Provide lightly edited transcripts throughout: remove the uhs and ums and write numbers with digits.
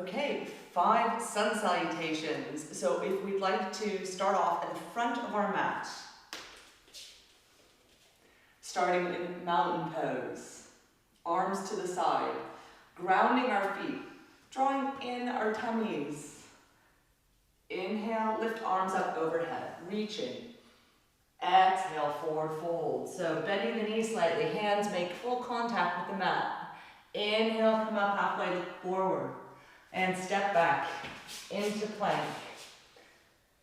Okay, 5 sun salutations. So if we'd like to start off at the front of our mat, starting in mountain pose, arms to the side, grounding our feet, drawing in our tummies. Inhale, lift arms up overhead, reaching. Exhale, forward fold. So bending the knees slightly, hands make full contact with the mat. Inhale, come up halfway, look forward. And step back into plank.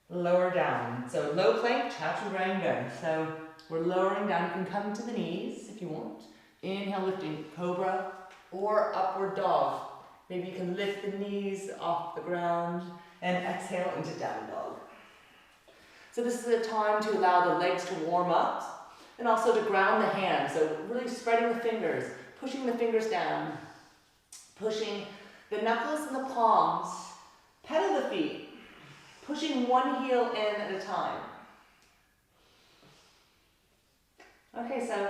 Lower down. So low plank, chaturanga. So we're lowering down. You can come to the knees if you want. Inhale, lifting cobra or upward dog. Maybe you can lift the knees off the ground and exhale into down dog. So this is a time to allow the legs to warm up and also to ground the hands. So really spreading the fingers, pushing the fingers down, pushing the knuckles and the palms, pedal the feet, pushing one heel in at a time. Okay, so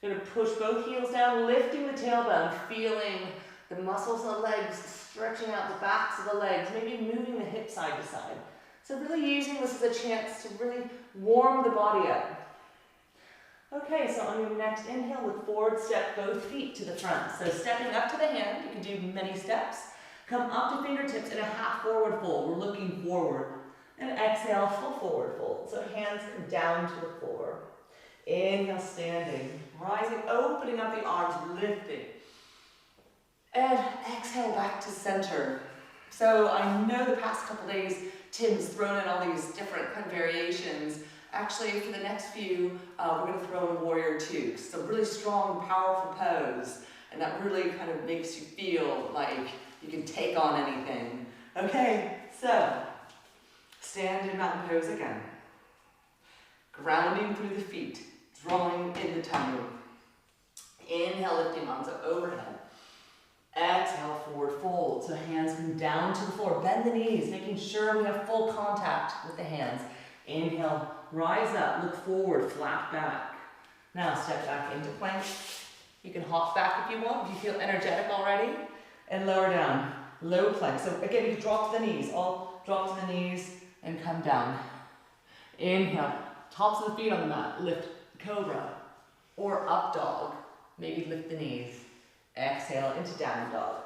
you're going to push both heels down, lifting the tailbone, feeling the muscles in the legs, stretching out the backs of the legs, maybe moving the hips side to side. So really using this as a chance to really warm the body up. Okay, so on your next inhale, look forward, step both feet to the front. So stepping up to the hand, you can do many steps. Come up to fingertips in a half forward fold. We're looking forward. And exhale, full forward fold. So hands come down to the floor. Inhale, standing, rising, opening up the arms, lifting. And exhale back to center. So I know the past couple days, Tim's thrown in all these different kind of variations. Actually, for the next few, we're going to throw in warrior two. It's a really strong, powerful pose, and that really kind of makes you feel like you can take on anything. Okay, so stand in mountain pose again. Grounding through the feet, drawing in the tummy. Inhale, lifting arms up overhead. Exhale, forward fold. So hands come down to the floor. Bend the knees, making sure we have full contact with the hands. Inhale, rise up, look forward, flat back. Now step back into plank. You can hop back if you want, if you feel energetic already. And lower down, low plank. So again, you can drop to the knees. All drop to the knees and come down. Inhale, tops of the feet on the mat, lift cobra or up dog. Maybe lift the knees. Exhale into down dog.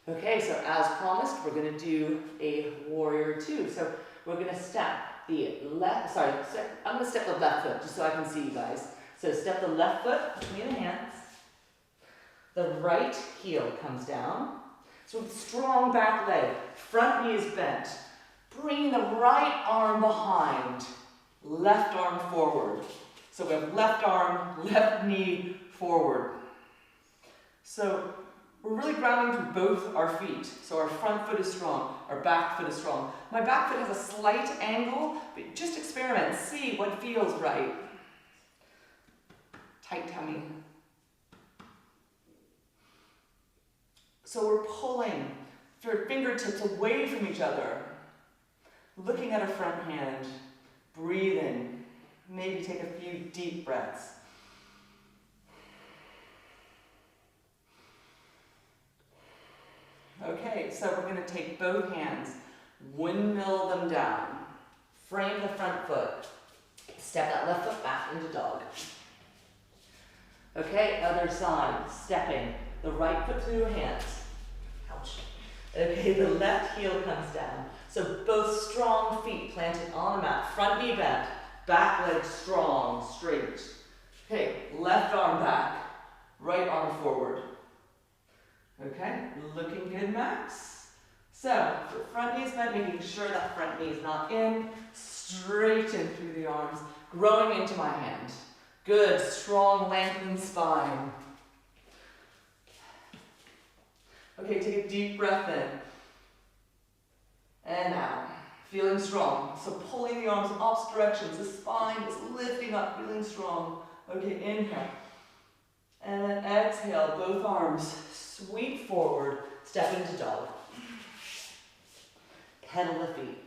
Okay, so as promised, we're going to do a warrior two. So we're going to step the left, I'm going to step the left foot just so I can see you guys. So step the left foot between the hands. The right heel comes down. So with strong back leg, front knee is bent. Bring the right arm behind, left arm forward. So we have left arm, left knee forward. So we're really grounding through both our feet. So our front foot is strong, our back foot is strong. My back foot has a slight angle, but just experiment, see what feels right. Tight tummy. So we're pulling your fingertips away from each other, looking at our front hand, breathing. Maybe take a few deep breaths. Okay, so we're going to take both hands, windmill them down, frame the front foot, step that left foot back into dog. Okay, other side, stepping the right foot through your hands. Ouch. Okay, the left heel comes down. So both strong feet planted on the mat, front knee bent, back leg strong, straight. Okay, left arm back, right arm forward. Okay, looking good, Max. So, front knee is bent, making sure that front knee is not in. Straighten through the arms, growing into my hand. Good, strong, lengthened spine. Okay, take a deep breath in. And out. Feeling strong. So pulling the arms in opposite directions. The spine is lifting up, feeling strong. Okay, inhale. And then exhale, both arms sweep forward, step into dog. Pedal the feet.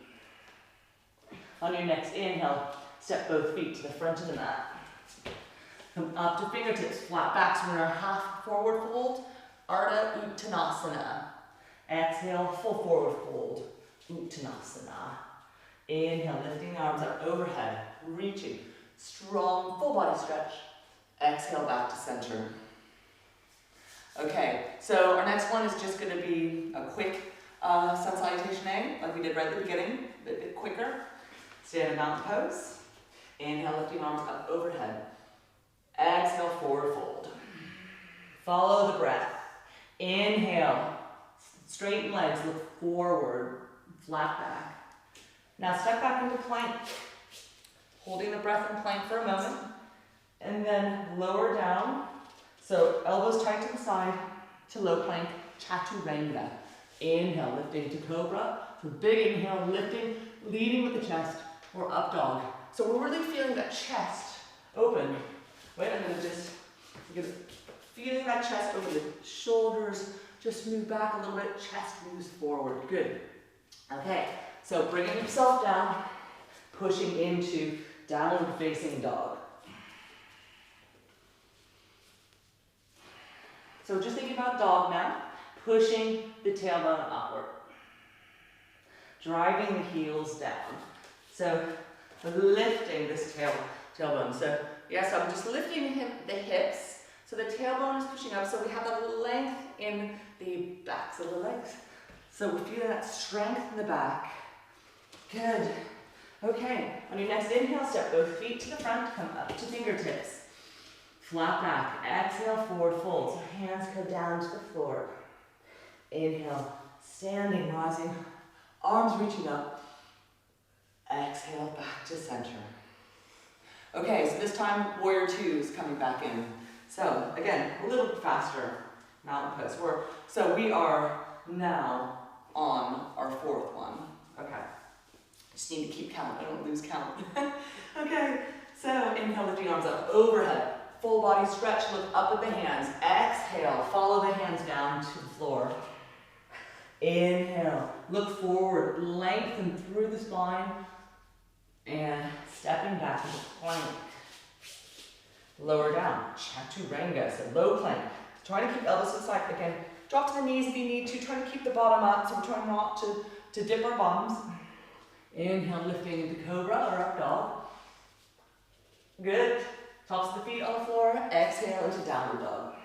On your next inhale, step both feet to the front of the mat. Come up to fingertips, flat backs. We're in our half forward fold. Ardha Uttanasana. Exhale, full forward fold. Uttanasana. Inhale, lifting the arms up overhead, reaching. Strong full body stretch. Exhale back to center. Okay, so our next one is just going to be a quick sun salutation A, like we did right at the beginning, a bit quicker. Stand in mountain pose. Inhale, lifting arms up overhead. Exhale, forward fold. Follow the breath. Inhale, straighten legs, look forward, flat back. Now step back into plank. Holding the breath in plank for a moment. And then lower down. So elbows tight to the side to low plank, chaturanga. Inhale, lifting to cobra. So big inhale, lifting, leading with the chest, or up dog. So we're really feeling that chest open. Wait, I'm gonna just feeling that chest over the shoulders. Just move back a little bit, chest moves forward. Good. Okay, so bringing yourself down, pushing into downward facing dog. So just thinking about dog now, pushing the tailbone upward. Driving the heels down. So lifting this tailbone. So yes, I'm just lifting the hips. So the tailbone is pushing up, so we have that length in the backs of the legs. So we're feeling that strength in the back. Good. Okay, on your next inhale, step both feet to the front, come up to fingertips. Flat back, exhale, forward fold. So hands go down to the floor. Inhale, standing, rising, arms reaching up. Exhale, back to center. Okay, so this time, warrior two is coming back in. So again, a little bit faster, mountain pose. So we are now on our fourth one. Okay, just need to keep count, I don't lose count. Okay, so inhale, lifting arms up overhead. Full body stretch, look up at the hands. Exhale, follow the hands down to the floor. Inhale, look forward, lengthen through the spine, and stepping back into plank. Lower down, chaturanga, so low plank. Try to keep elbows to the side. Again, drop to the knees if you need to. Try to keep the bottom up, so we're trying not to dip our bottoms. Inhale, lifting into cobra or up dog. Good. Tops of the feet on the floor. Exhale into downward dog.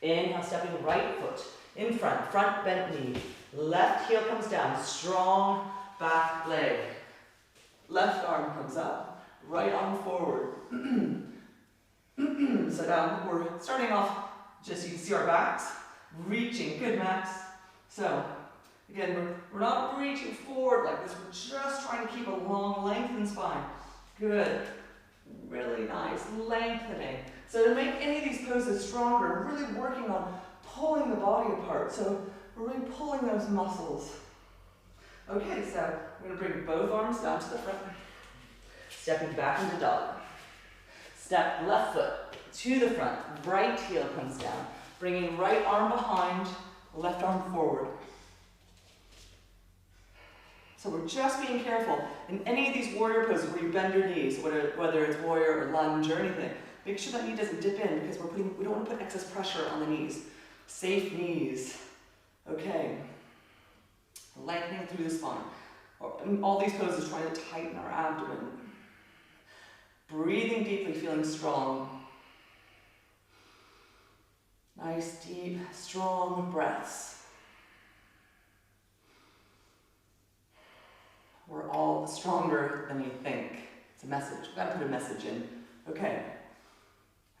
Inhale, stepping right foot in front, front bent knee. Left heel comes down, strong back leg. Left arm comes up, right arm forward. So now we're starting off, just so you can see our backs, reaching, good Max. So again, we're not reaching forward like this, we're just trying to keep a long lengthened spine. Good, really nice, lengthening. So to make any of these poses stronger, we're really working on pulling the body apart. So we're really pulling those muscles. Okay, so we're gonna bring both arms down to the front. Stepping back into dog. Step left foot to the front, right heel comes down. Bringing right arm behind, left arm forward. So we're just being careful. In any of these warrior poses where you bend your knees, whether it's warrior or lunge or anything, make sure that knee doesn't dip in because we don't want to put excess pressure on the knees. Safe knees. Okay. Lengthening through the spine. In all these poses, trying to tighten our abdomen. Breathing deeply, feeling strong. Nice, deep, strong breaths. We're all stronger than you think. It's a message. We've got to put a message in. Okay.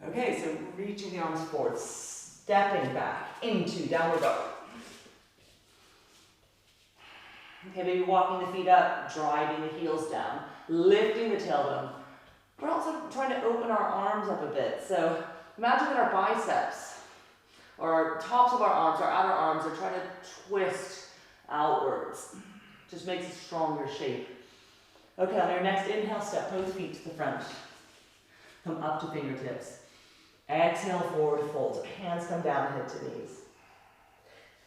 Okay, so reaching the arms forward, stepping back into downward dog. Okay, maybe walking the feet up, driving the heels down, lifting the tailbone. We're also trying to open our arms up a bit. So imagine that our biceps, or our tops of our arms, our outer arms, are trying to twist outwards. Just makes a stronger shape. Okay, on your next inhale, step both feet to the front. Come up to fingertips. Exhale, forward fold. Hands come down, head to knees.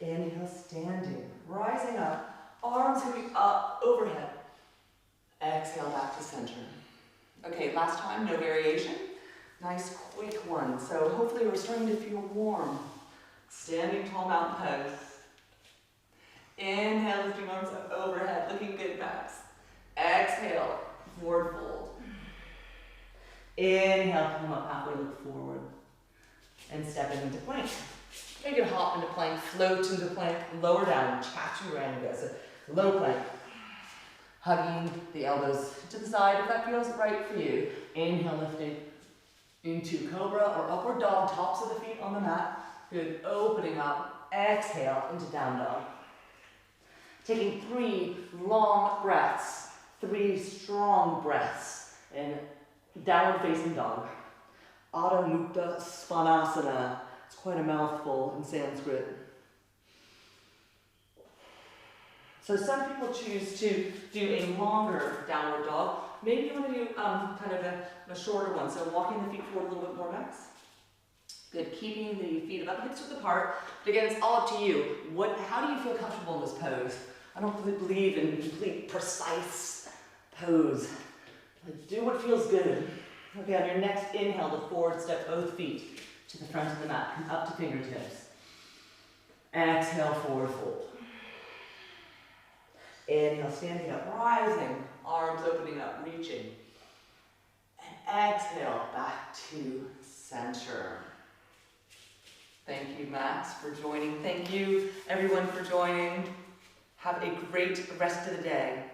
Inhale, standing, rising up. Arms moving up, overhead. Exhale, back to center. Okay, last time, no variation. Nice, quick one. So hopefully we're starting to feel warm. Standing tall mountain pose. Inhale, lifting arms up overhead, looking good, Max. Exhale, forward fold. Inhale, come up halfway, look forward. And stepping into plank. You can hop into plank, float into plank, lower down, chaturanga, so low plank. Hugging the elbows to the side if that feels right for you. Inhale, lifting into cobra or upward dog, tops of the feet on the mat. Good, opening up. Exhale into down dog. Taking 3 long breaths, 3 strong breaths in downward facing dog. Adho Mukha Svanasana. It's quite a mouthful in Sanskrit. So some people choose to do a longer downward dog. Maybe you want to do kind of a shorter one. So walking the feet forward a little bit more, Max. Good, keeping the feet about hips width apart. But again, it's all up to you. How do you feel comfortable in this pose? I don't believe in complete, precise pose. Do what feels good. Okay, on your next inhale, the forward step both feet to the front of the mat. Come up to fingertips. Exhale, forward fold. Inhale, standing up, rising, arms opening up, reaching. And exhale, back to center. Thank you, Max, for joining. Thank you, everyone, for joining. Have a great rest of the day.